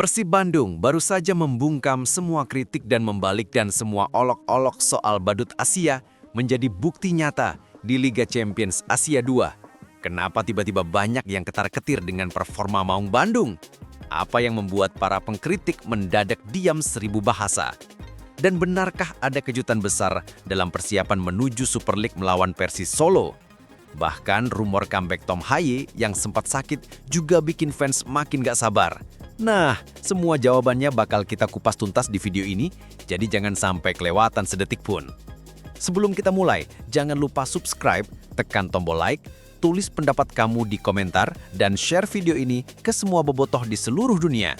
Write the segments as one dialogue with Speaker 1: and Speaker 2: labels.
Speaker 1: Persib Bandung baru saja membungkam semua kritik dan membalikkan semua olok-olok soal badut Asia menjadi bukti nyata di Liga Champions Asia 2. Kenapa tiba-tiba banyak yang ketar-ketir dengan performa Maung Bandung? Apa yang membuat para pengkritik mendadak diam seribu bahasa? Dan benarkah ada kejutan besar dalam persiapan menuju Super League melawan Persis Solo? Bahkan rumor comeback Tom Haye yang sempat sakit juga bikin fans makin gak sabar. Nah, semua jawabannya bakal kita kupas tuntas di video ini, jadi jangan sampai kelewatan sedetik pun. Sebelum kita mulai, jangan lupa subscribe, tekan tombol like, tulis pendapat kamu di komentar, dan share video ini ke semua bobotoh di seluruh dunia.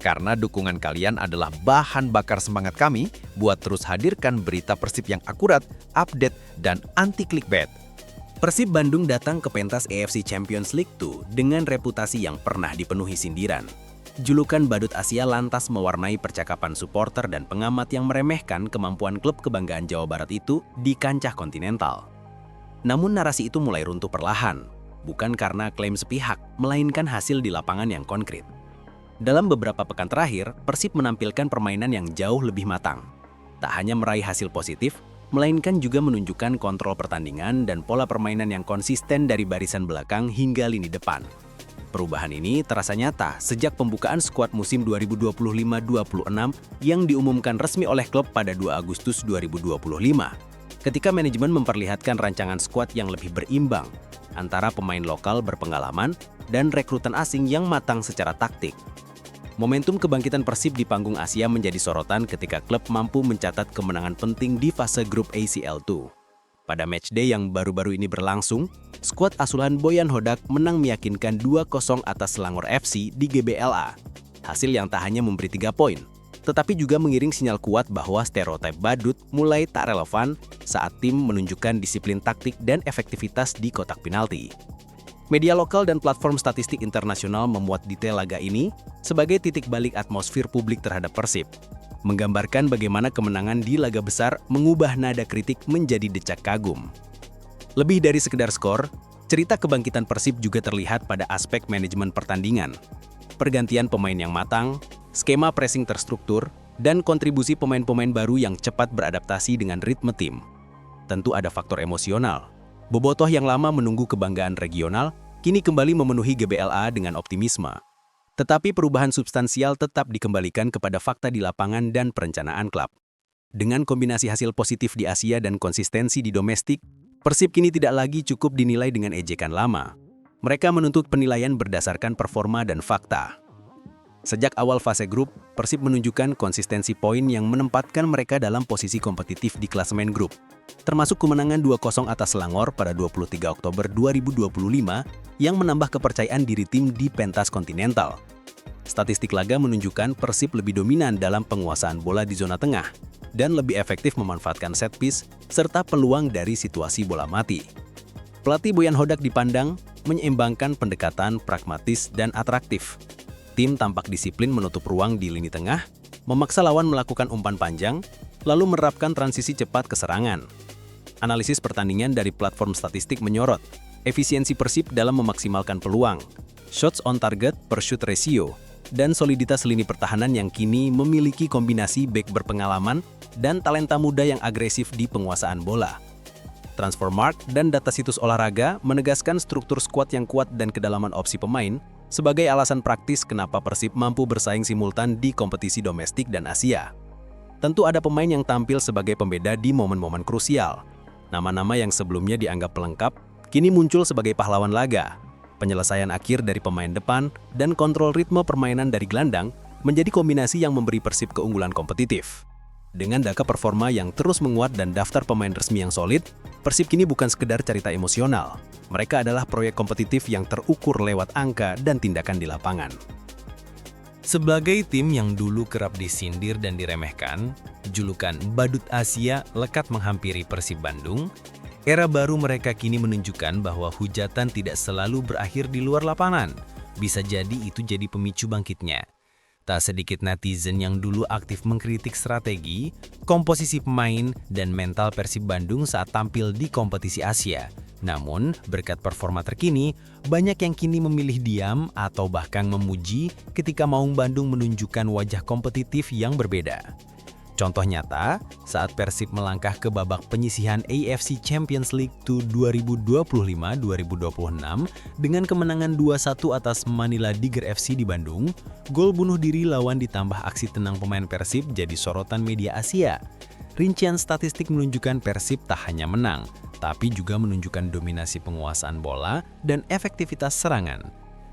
Speaker 1: Karena dukungan kalian adalah bahan bakar semangat kami buat terus hadirkan berita Persib yang akurat, update, dan anti-clickbait.
Speaker 2: Persib Bandung datang ke pentas AFC Champions League 2 dengan reputasi yang pernah dipenuhi sindiran. Julukan badut Asia lantas mewarnai percakapan supporter dan pengamat yang meremehkan kemampuan klub kebanggaan Jawa Barat itu di kancah kontinental. Namun narasi itu mulai runtuh perlahan, bukan karena klaim sepihak, melainkan hasil di lapangan yang konkret. Dalam beberapa pekan terakhir, Persib menampilkan permainan yang jauh lebih matang. Tak hanya meraih hasil positif, melainkan juga menunjukkan kontrol pertandingan dan pola permainan yang konsisten dari barisan belakang hingga lini depan. Perubahan ini terasa nyata sejak pembukaan skuad musim 2025-26 yang diumumkan resmi oleh klub pada 2 Agustus 2025. Ketika manajemen memperlihatkan rancangan skuad yang lebih berimbang antara pemain lokal berpengalaman dan rekrutan asing yang matang secara taktik. Momentum kebangkitan Persib di panggung Asia menjadi sorotan ketika klub mampu mencatat kemenangan penting di fase grup ACL2. Pada matchday yang baru-baru ini berlangsung, skuad asuhan Boyan Hodak menang meyakinkan 2-0 atas Selangor FC di GBLA. Hasil yang tak hanya memberi 3 poin, tetapi juga mengiring sinyal kuat bahwa stereotip badut mulai tak relevan saat tim menunjukkan disiplin taktik dan efektivitas di kotak penalti. Media lokal dan platform statistik internasional memuat detail laga ini sebagai titik balik atmosfer publik terhadap Persib, menggambarkan bagaimana kemenangan di laga besar mengubah nada kritik menjadi decak kagum. Lebih dari sekedar skor, cerita kebangkitan Persib juga terlihat pada aspek manajemen pertandingan. Pergantian pemain yang matang, skema pressing terstruktur, dan kontribusi pemain-pemain baru yang cepat beradaptasi dengan ritme tim. Tentu ada faktor emosional. Bobotoh yang lama menunggu kebanggaan regional, kini kembali memenuhi GBLA dengan optimisme. Tetapi perubahan substansial tetap dikembalikan kepada fakta di lapangan dan perencanaan klub. Dengan kombinasi hasil positif di Asia dan konsistensi di domestik, Persib kini tidak lagi cukup dinilai dengan ejekan lama. Mereka menuntut penilaian berdasarkan performa dan fakta. Sejak awal fase grup, Persib menunjukkan konsistensi poin yang menempatkan mereka dalam posisi kompetitif di klasemen grup, termasuk kemenangan 2-0 atas Selangor pada 23 Oktober 2025 yang menambah kepercayaan diri tim di pentas kontinental. Statistik laga menunjukkan Persib lebih dominan dalam penguasaan bola di zona tengah dan lebih efektif memanfaatkan set piece serta peluang dari situasi bola mati. Pelatih Boyan Hodak dipandang menyeimbangkan pendekatan pragmatis dan atraktif. Tim tampak disiplin menutup ruang di lini tengah, memaksa lawan melakukan umpan panjang, lalu menerapkan transisi cepat ke serangan. Analisis pertandingan dari platform statistik menyorot efisiensi Persib dalam memaksimalkan peluang, shots on target per shoot ratio, dan soliditas lini pertahanan yang kini memiliki kombinasi bek berpengalaman dan talenta muda yang agresif di penguasaan bola. Transfermarkt dan data situs olahraga menegaskan struktur skuad yang kuat dan kedalaman opsi pemain sebagai alasan praktis kenapa Persib mampu bersaing simultan di kompetisi domestik dan Asia. Tentu ada pemain yang tampil sebagai pembeda di momen-momen krusial. Nama-nama yang sebelumnya dianggap pelengkap, kini muncul sebagai pahlawan laga. Penyelesaian akhir dari pemain depan dan kontrol ritme permainan dari gelandang menjadi kombinasi yang memberi Persib keunggulan kompetitif. Dengan data performa yang terus menguat dan daftar pemain resmi yang solid, Persib kini bukan sekedar cerita emosional. Mereka adalah proyek kompetitif yang terukur lewat angka dan tindakan di lapangan.
Speaker 3: Sebagai tim yang dulu kerap disindir dan diremehkan, julukan Badut Asia lekat menghampiri Persib Bandung. Era baru mereka kini menunjukkan bahwa hujatan tidak selalu berakhir di luar lapangan. Bisa jadi itu jadi pemicu bangkitnya. Tak sedikit netizen yang dulu aktif mengkritik strategi, komposisi pemain, dan mental Persib Bandung saat tampil di kompetisi Asia, Namun, berkat performa terkini, banyak yang kini memilih diam atau bahkan memuji ketika Maung Bandung menunjukkan wajah kompetitif yang berbeda. Contoh nyata, saat Persib melangkah ke babak penyisihan AFC Champions League 2025-2026 dengan kemenangan 2-1 atas Manila Tiger FC di Bandung, gol bunuh diri lawan ditambah aksi tenang pemain Persib jadi sorotan media Asia. Rincian statistik menunjukkan Persib tak hanya menang, tapi juga menunjukkan dominasi penguasaan bola dan efektivitas serangan.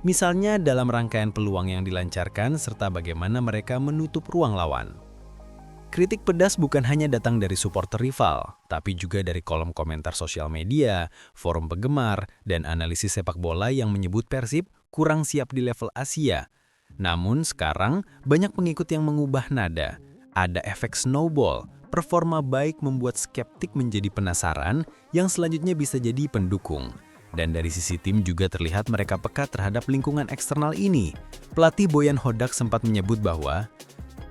Speaker 3: Misalnya dalam rangkaian peluang yang dilancarkan serta bagaimana mereka menutup ruang lawan. Kritik pedas bukan hanya datang dari supporter rival, tapi juga dari kolom komentar sosial media, forum penggemar, dan analisis sepak bola yang menyebut Persib kurang siap di level Asia. Namun sekarang banyak pengikut yang mengubah nada. Ada efek snowball, performa baik membuat skeptik menjadi penasaran yang selanjutnya bisa jadi pendukung. Dan dari sisi tim juga terlihat mereka peka terhadap lingkungan eksternal ini. Pelatih Boyan Hodak sempat menyebut bahwa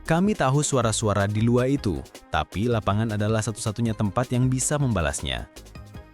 Speaker 3: kami tahu suara-suara di luar itu, tapi lapangan adalah satu-satunya tempat yang bisa membalasnya.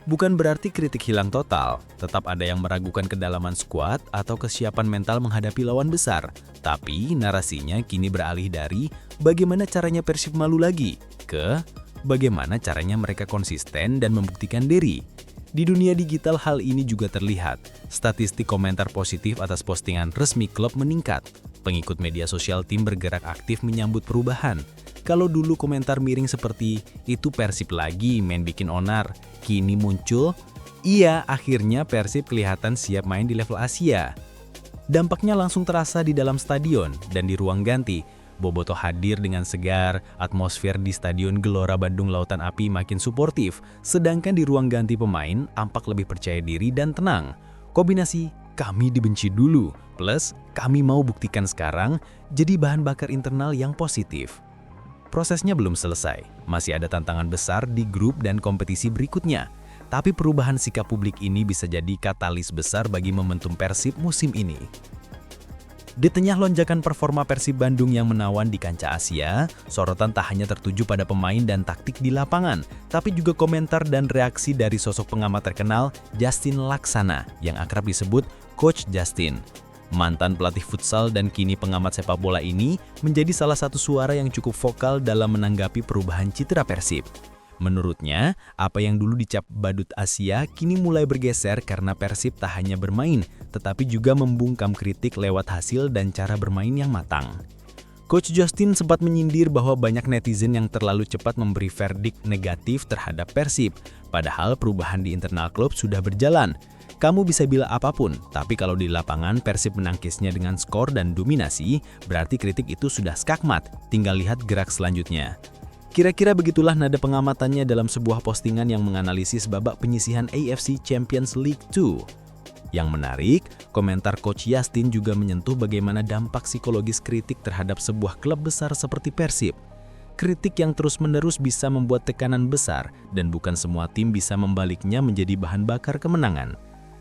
Speaker 3: Bukan berarti kritik hilang total, tetap ada yang meragukan kedalaman skuad atau kesiapan mental menghadapi lawan besar. Tapi narasinya kini beralih dari bagaimana caranya Persib malu lagi, ke bagaimana caranya mereka konsisten dan membuktikan diri. Di dunia digital hal ini juga terlihat. Statistik komentar positif atas postingan resmi klub meningkat. Pengikut media sosial tim bergerak aktif menyambut perubahan. Kalau dulu komentar miring seperti, itu Persib lagi main bikin onar, kini muncul, iya akhirnya Persib kelihatan siap main di level Asia. Dampaknya langsung terasa di dalam stadion dan di ruang ganti. Bobotoh hadir dengan segar, atmosfer di Stadion Gelora Bandung Lautan Api makin suportif, sedangkan di ruang ganti pemain tampak lebih percaya diri dan tenang. Kombinasi kami dibenci dulu, plus kami mau buktikan sekarang, jadi bahan bakar internal yang positif. Prosesnya belum selesai, masih ada tantangan besar di grup dan kompetisi berikutnya. Tapi perubahan sikap publik ini bisa jadi katalis besar bagi momentum Persib musim ini. Di tengah lonjakan performa Persib Bandung yang menawan di kancah Asia, sorotan tak hanya tertuju pada pemain dan taktik di lapangan, tapi juga komentar dan reaksi dari sosok pengamat terkenal Justin Laksana yang akrab disebut Coach Justin. Mantan pelatih futsal dan kini pengamat sepak bola ini menjadi salah satu suara yang cukup vokal dalam menanggapi perubahan citra Persib. Menurutnya, apa yang dulu dicap badut Asia kini mulai bergeser karena Persib tak hanya bermain, tetapi juga membungkam kritik lewat hasil dan cara bermain yang matang. Coach Justin sempat menyindir bahwa banyak netizen yang terlalu cepat memberi verdict negatif terhadap Persib, padahal perubahan di internal klub sudah berjalan. Kamu bisa bilang apapun, tapi kalau di lapangan Persib menangkisnya dengan skor dan dominasi, berarti kritik itu sudah skakmat, tinggal lihat gerak selanjutnya. Kira-kira begitulah nada pengamatannya dalam sebuah postingan yang menganalisis babak penyisihan AFC Champions League 2. Yang menarik, komentar Coach Justin juga menyentuh bagaimana dampak psikologis kritik terhadap sebuah klub besar seperti Persib. Kritik yang terus-menerus bisa membuat tekanan besar dan bukan semua tim bisa membaliknya menjadi bahan bakar kemenangan.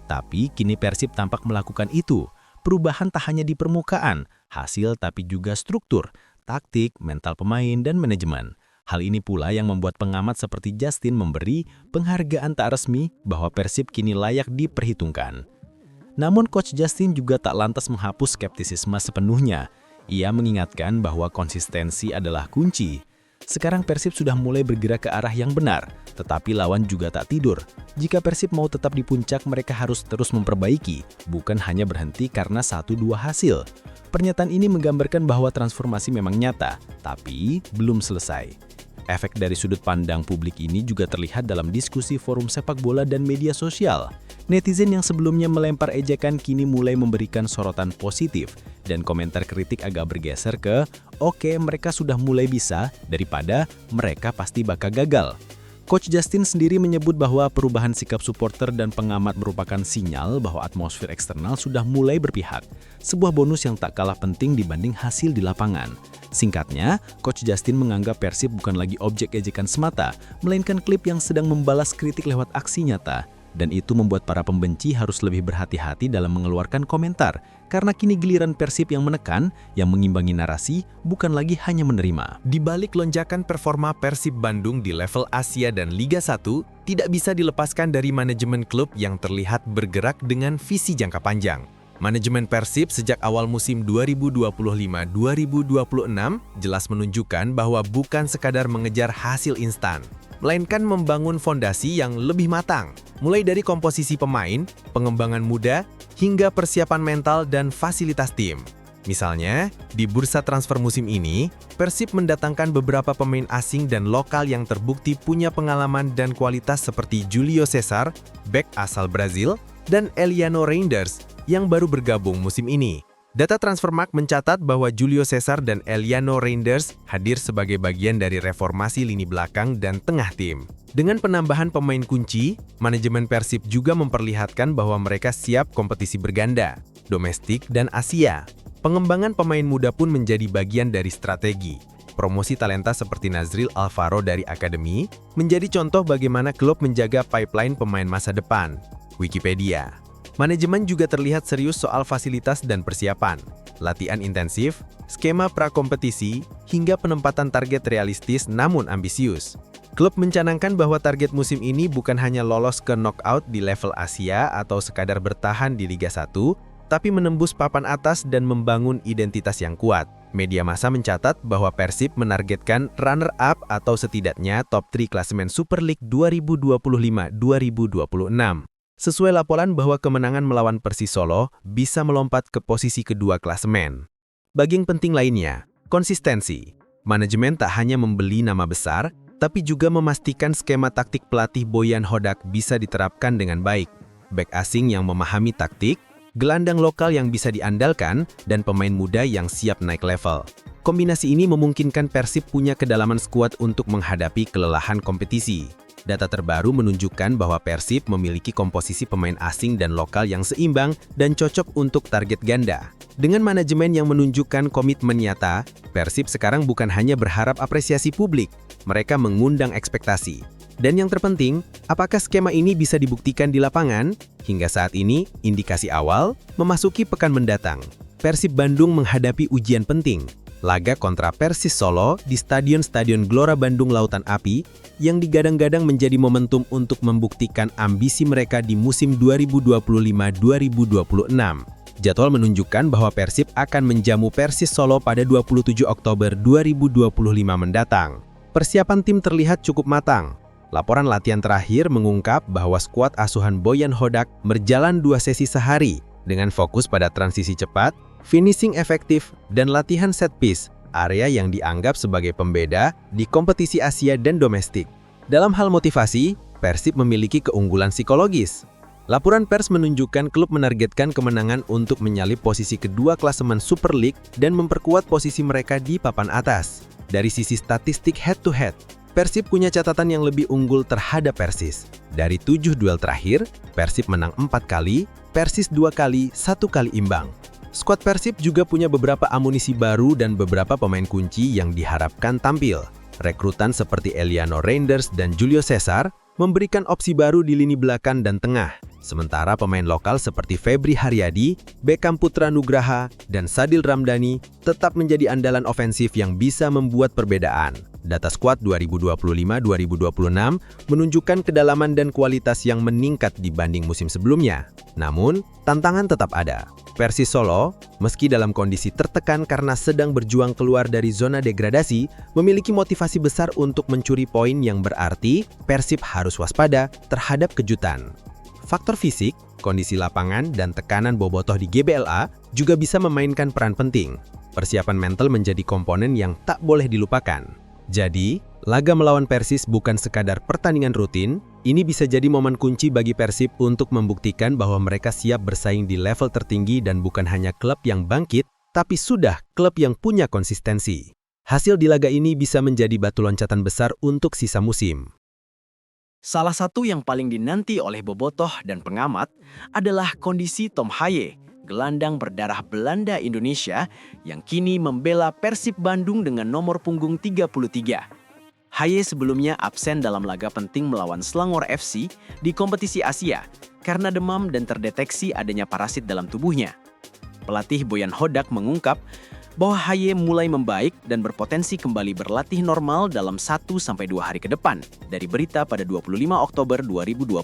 Speaker 3: Tapi kini Persib tampak melakukan itu. Perubahan tak hanya di permukaan, hasil tapi juga struktur, taktik, mental pemain, dan manajemen. Hal ini pula yang membuat pengamat seperti Justin memberi penghargaan tak resmi bahwa Persib kini layak diperhitungkan. Namun Coach Justin juga tak lantas menghapus skeptisisme sepenuhnya. Ia mengingatkan bahwa konsistensi adalah kunci. Sekarang Persib sudah mulai bergerak ke arah yang benar, tetapi lawan juga tak tidur. Jika Persib mau tetap di puncak, mereka harus terus memperbaiki, bukan hanya berhenti karena 1-2 hasil. Pernyataan ini menggambarkan bahwa transformasi memang nyata, tapi belum selesai. Efek dari sudut pandang publik ini juga terlihat dalam diskusi forum sepak bola dan media sosial. Netizen yang sebelumnya melempar ejekan kini mulai memberikan sorotan positif, dan komentar kritik agak bergeser ke "Oke, mereka sudah mulai bisa" daripada "mereka pasti bakal gagal". Coach Justin sendiri menyebut bahwa perubahan sikap supporter dan pengamat merupakan sinyal bahwa atmosfer eksternal sudah mulai berpihak. Sebuah bonus yang tak kalah penting dibanding hasil di lapangan. Singkatnya, Coach Justin menganggap Persib bukan lagi objek ejekan semata, melainkan klub yang sedang membalas kritik lewat aksi nyata.
Speaker 2: Dan itu membuat para pembenci harus lebih berhati-hati dalam mengeluarkan komentar, karena kini giliran Persib yang menekan, yang mengimbangi narasi, bukan lagi hanya menerima.
Speaker 3: Di balik lonjakan performa Persib Bandung di level Asia dan Liga 1, tidak bisa dilepaskan dari manajemen klub yang terlihat bergerak dengan visi jangka panjang. Manajemen Persib sejak awal musim 2025-2026 jelas menunjukkan bahwa bukan sekadar mengejar hasil instan, melainkan membangun fondasi yang lebih matang, mulai dari komposisi pemain, pengembangan muda, hingga persiapan mental dan fasilitas tim. Misalnya, di bursa transfer musim ini, Persib mendatangkan beberapa pemain asing dan lokal yang terbukti punya pengalaman dan kualitas seperti Julio Cesar, bek asal Brazil, dan Eliano Reinders yang baru bergabung musim ini. Data Transfermarkt mencatat bahwa Julio Cesar dan Eliano Reinders hadir sebagai bagian dari reformasi lini belakang dan tengah tim. Dengan penambahan pemain kunci, manajemen Persib juga memperlihatkan bahwa mereka siap kompetisi berganda, domestik dan Asia. Pengembangan pemain muda pun menjadi bagian dari strategi. Promosi talenta seperti Nazril Alvaro dari Akademi menjadi contoh bagaimana klub menjaga pipeline pemain masa depan. Wikipedia. Manajemen juga terlihat serius soal fasilitas dan persiapan, latihan intensif, skema prakompetisi, hingga penempatan target realistis namun ambisius. Klub mencanangkan bahwa target musim ini bukan hanya lolos ke knockout di level Asia atau sekadar bertahan di Liga 1, tapi menembus papan atas dan membangun identitas yang kuat. Media massa mencatat bahwa Persib menargetkan runner-up atau setidaknya top 3 klasemen Super League 2025-2026. Sesuai laporan bahwa kemenangan melawan Persis Solo bisa melompat ke posisi kedua klasemen. Bagian penting lainnya, konsistensi. Manajemen tak hanya membeli nama besar, tapi juga memastikan skema taktik pelatih Boyan Hodak bisa diterapkan dengan baik. Bek asing yang memahami taktik, gelandang lokal yang bisa diandalkan, dan pemain muda yang siap naik level. Kombinasi ini memungkinkan Persib punya kedalaman skuad untuk menghadapi kelelahan kompetisi. Data terbaru menunjukkan bahwa Persib memiliki komposisi pemain asing dan lokal yang seimbang dan cocok untuk target ganda. Dengan manajemen yang menunjukkan komitmen nyata, Persib sekarang bukan hanya berharap apresiasi publik, mereka mengundang ekspektasi. Dan yang terpenting, apakah skema ini bisa dibuktikan di lapangan? Hingga saat ini, indikasi awal memasuki pekan mendatang. Persib Bandung menghadapi ujian penting. Laga kontra Persis Solo di Stadion Gelora Bandung Lautan Api yang digadang-gadang menjadi momentum untuk membuktikan ambisi mereka di musim 2025-2026. Jadwal menunjukkan bahwa Persib akan menjamu Persis Solo pada 27 Oktober 2025 mendatang. Persiapan tim terlihat cukup matang. Laporan latihan terakhir mengungkap bahwa skuad asuhan Boyan Hodak berjalan 2 sesi sehari dengan fokus pada transisi cepat, finishing efektif, dan latihan set piece, area yang dianggap sebagai pembeda di kompetisi Asia dan domestik. Dalam hal motivasi, Persib memiliki keunggulan psikologis. Laporan pers menunjukkan klub menargetkan kemenangan untuk menyalip posisi kedua klasemen Super League dan memperkuat posisi mereka di papan atas. Dari sisi statistik head-to-head, Persib punya catatan yang lebih unggul terhadap Persis. Dari 7 duel terakhir, Persib menang 4 kali, Persis 2 kali, 1 kali imbang. Skuad Persib juga punya beberapa amunisi baru dan beberapa pemain kunci yang diharapkan tampil. Rekrutan seperti Eliano Reinders dan Julio Cesar memberikan opsi baru di lini belakang dan tengah. Sementara pemain lokal seperti Febri Haryadi, Beckham Putra Nugraha, dan Sadil Ramdhani tetap menjadi andalan ofensif yang bisa membuat perbedaan. Data skuad 2025-2026 menunjukkan kedalaman dan kualitas yang meningkat dibanding musim sebelumnya. Namun, tantangan tetap ada. Persis Solo, meski dalam kondisi tertekan karena sedang berjuang keluar dari zona degradasi, memiliki motivasi besar untuk mencuri poin yang berarti Persib harus waspada terhadap kejutan. Faktor fisik, kondisi lapangan, dan tekanan bobotoh di GBLA juga bisa memainkan peran penting. Persiapan mental menjadi komponen yang tak boleh dilupakan. Jadi, laga melawan Persis bukan sekadar pertandingan rutin, ini bisa jadi momen kunci bagi Persib untuk membuktikan bahwa mereka siap bersaing di level tertinggi dan bukan hanya klub yang bangkit, tapi sudah klub yang punya konsistensi. Hasil di laga ini bisa menjadi batu loncatan besar untuk sisa musim.
Speaker 2: Salah satu yang paling dinanti oleh bobotoh dan pengamat adalah kondisi Tom Haye, gelandang berdarah Belanda Indonesia yang kini membela Persib Bandung dengan nomor punggung 33. Haye sebelumnya absen dalam laga penting melawan Selangor FC di kompetisi Asia karena demam dan terdeteksi adanya parasit dalam tubuhnya. Pelatih Boyan Hodak mengungkap bahwa Haye mulai membaik dan berpotensi kembali berlatih normal dalam 1-2 hari ke depan dari berita pada 25 Oktober 2025.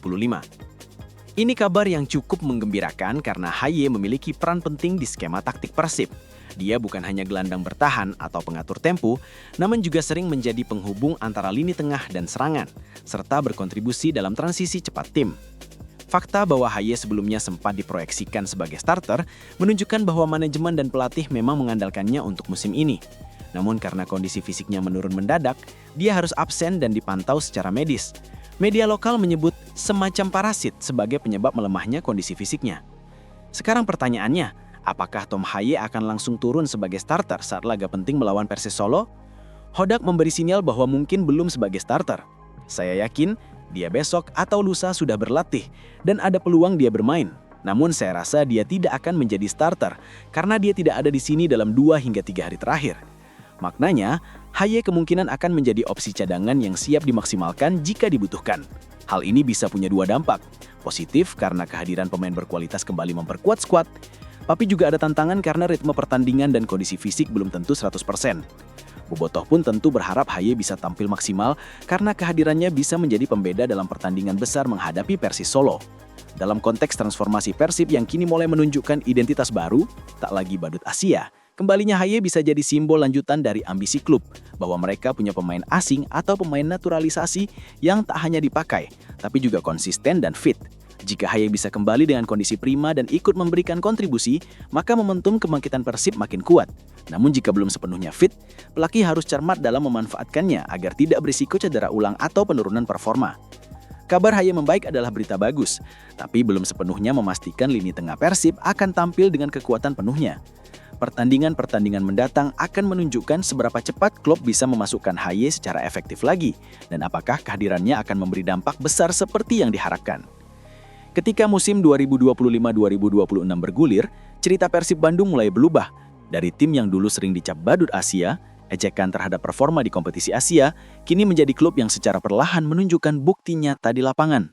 Speaker 2: Ini kabar yang cukup menggembirakan karena Haye memiliki peran penting di skema taktik Persib. Dia bukan hanya gelandang bertahan atau pengatur tempo, namun juga sering menjadi penghubung antara lini tengah dan serangan, serta berkontribusi dalam transisi cepat tim. Fakta bahwa Haye sebelumnya sempat diproyeksikan sebagai starter menunjukkan bahwa manajemen dan pelatih memang mengandalkannya untuk musim ini. Namun karena kondisi fisiknya menurun mendadak, dia harus absen dan dipantau secara medis. Media lokal menyebut semacam parasit sebagai penyebab melemahnya kondisi fisiknya. Sekarang pertanyaannya, apakah Tom Haye akan langsung turun sebagai starter saat laga penting melawan Persis Solo? Hodak memberi sinyal bahwa mungkin belum sebagai starter. Saya yakin dia besok atau lusa sudah berlatih dan ada peluang dia bermain. Namun saya rasa dia tidak akan menjadi starter karena dia tidak ada di sini dalam 2 hingga 3 hari terakhir. Maknanya, Haye kemungkinan akan menjadi opsi cadangan yang siap dimaksimalkan jika dibutuhkan. Hal ini bisa punya 2 dampak. Positif karena kehadiran pemain berkualitas kembali memperkuat skuad, tapi juga ada tantangan karena ritme pertandingan dan kondisi fisik belum tentu 100%. Bobotoh pun tentu berharap Haye bisa tampil maksimal karena kehadirannya bisa menjadi pembeda dalam pertandingan besar menghadapi Persis Solo. Dalam konteks transformasi Persib yang kini mulai menunjukkan identitas baru, tak lagi badut Asia, kembalinya Haye bisa jadi simbol lanjutan dari ambisi klub, bahwa mereka punya pemain asing atau pemain naturalisasi yang tak hanya dipakai, tapi juga konsisten dan fit. Jika Haye bisa kembali dengan kondisi prima dan ikut memberikan kontribusi, maka momentum kebangkitan Persib makin kuat. Namun jika belum sepenuhnya fit, pelatih harus cermat dalam memanfaatkannya agar tidak berisiko cedera ulang atau penurunan performa. Kabar Haye membaik adalah berita bagus, tapi belum sepenuhnya memastikan lini tengah Persib akan tampil dengan kekuatan penuhnya. Pertandingan-pertandingan mendatang akan menunjukkan seberapa cepat klub bisa memasukkan Haye secara efektif lagi, dan apakah kehadirannya akan memberi dampak besar seperti yang diharapkan. Ketika musim 2025-2026 bergulir, cerita Persib Bandung mulai berubah. Dari tim yang dulu sering dicap badut Asia, ejekan terhadap performa di kompetisi Asia, kini menjadi klub yang secara perlahan menunjukkan bukti nyata di lapangan.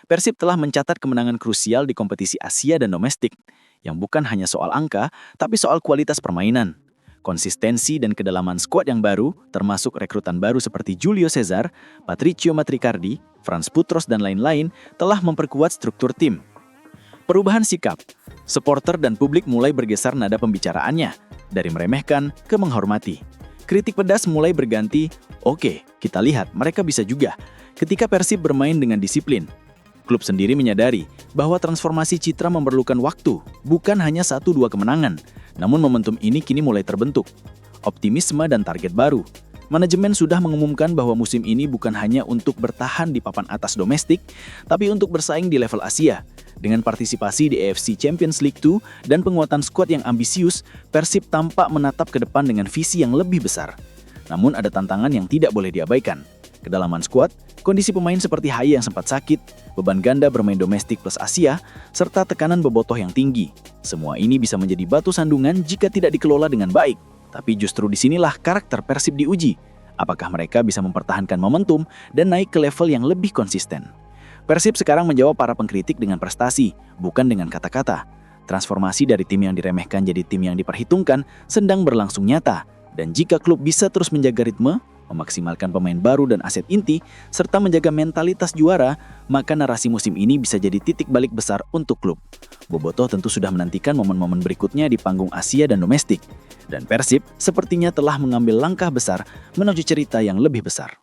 Speaker 2: Persib telah mencatat kemenangan krusial di kompetisi Asia dan domestik, yang bukan hanya soal angka, tapi soal kualitas permainan. Konsistensi dan kedalaman skuad yang baru, termasuk rekrutan baru seperti Julio Cesar, Patricio Matricardi, Frans Putros, dan lain-lain, telah memperkuat struktur tim. Perubahan sikap, supporter dan publik mulai bergeser nada pembicaraannya, dari meremehkan ke menghormati. Kritik pedas mulai berganti, oke, kita lihat mereka bisa juga, ketika Persib bermain dengan disiplin. Klub sendiri menyadari bahwa transformasi citra memerlukan waktu, bukan hanya 1-2 kemenangan. Namun momentum ini kini mulai terbentuk. Optimisme dan target baru. Manajemen sudah mengumumkan bahwa musim ini bukan hanya untuk bertahan di papan atas domestik, tapi untuk bersaing di level Asia. Dengan partisipasi di AFC Champions League 2 dan penguatan skuad yang ambisius, Persib tampak menatap ke depan dengan visi yang lebih besar. Namun ada tantangan yang tidak boleh diabaikan. Kedalaman skuad, kondisi pemain seperti Haye yang sempat sakit, beban ganda bermain domestik plus Asia, serta tekanan bobotoh yang tinggi. Semua ini bisa menjadi batu sandungan jika tidak dikelola dengan baik. Tapi justru disinilah karakter Persib diuji. Apakah mereka bisa mempertahankan momentum dan naik ke level yang lebih konsisten? Persib sekarang menjawab para pengkritik dengan prestasi, bukan dengan kata-kata. Transformasi dari tim yang diremehkan jadi tim yang diperhitungkan sedang berlangsung nyata. Dan jika klub bisa terus menjaga ritme, memaksimalkan pemain baru dan aset inti, serta menjaga mentalitas juara, maka narasi musim ini bisa jadi titik balik besar untuk klub. Bobotoh tentu sudah menantikan momen-momen berikutnya di panggung Asia dan domestik. Dan Persib sepertinya telah mengambil langkah besar menuju cerita yang lebih besar.